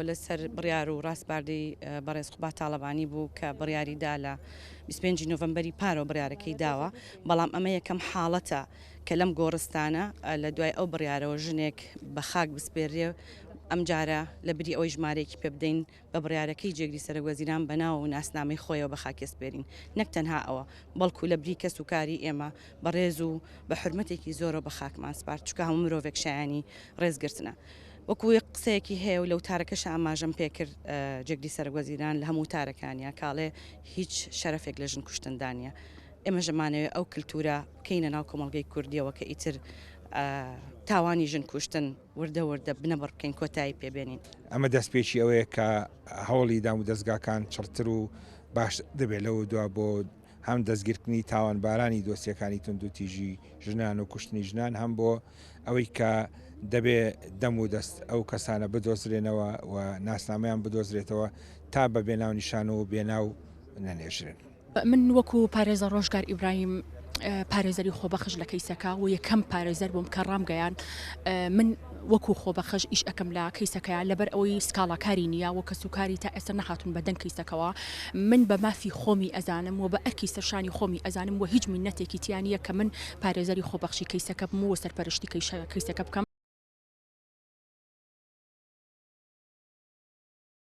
لەسەر بڕیار و ڕاستباردەی بەڕێز خوبات تاڵەبانی بوو کە بڕیاریدا لە 25 نۆڤەمبەری پارەوە بڕیارەکەی داوە، بەڵام ئەمە یەکەم حاڵەتە کە لەم گۆڕستانە لە دوای ئەو بڕیارەوە ژنێک بە خاک بسپێرێ. ئەم جارە لە بری ئەوەی ژمارەیەکی پێ بدەین بە بڕیارەکەی جێگری سەرۆکوەزیران بەناو و ناسنامەی خۆیەوە بە خاکێسپێرین، نەک تەنها ئەوە بەڵکو لە بری کەس و کاری ئێمە بە ڕێز و بە حرمەتێکی زۆرە بە خاکمان سپارد، چونکە هەموو مرۆڤێک شایانی ڕێزگرتنە. وەکو قسەیەکی هەیە و لەو تارەکەش ئاماژەم پێکرد جێگری سەرۆکوەزیران لە هەموو تارەکانیە کاڵێ هیچ شەرەفێک لە ژن کوشتندانە. ئێمە ژەمانەوێت ئەو کللتورە بکەینە ناو کۆمەڵگەی کوردیەوە کە ئیتر تاوانی ژن کوشتن وردە وردە بنەبڕ بکەین کۆتایی پێبێنین. ئەمە دەستپێکی ئەوەیە کە هەوڵی دام و دەستگاکان چڕتر و باش دەبێت لەوە دوا بۆ هەم دەستگیرکردنی تاوانبارانی دۆسیەکانی تونند و تیژی ژنان و کوشتنی ژنان، هەم بۆ ئەوەی کە دەبێ دەم و دەست ئەو کەسانە بدۆزرێنەوە و ناسنامەیان بدۆزرێتەوە تا بە بێناو و بێناو نەنێژرن. من وەکو پارێزە ڕۆژگار ئیبراهیم پارێزەری خۆبەخش لە کەیسەکە و یەکەم پارێزەر بووم کە ڕامگەیان من وەکو خۆبەخش ئیش ئەەکەم لە کەیسەکەیان لەبەر ئەوەی سکاڵاکاری نییە و کەسوکاری تا ئێستا نەهاتون بەدەنگ کەیسەکەەوە. من بە مافی خۆمی ئەزانم و بە ئەرکی سەرشانی خۆمی ئەزانم و هیچ منەتێکی تیانە کە من پارێزەری خۆبەخشی کەیسەکە بم و سەرپەرشتی کەیسەکە بکەم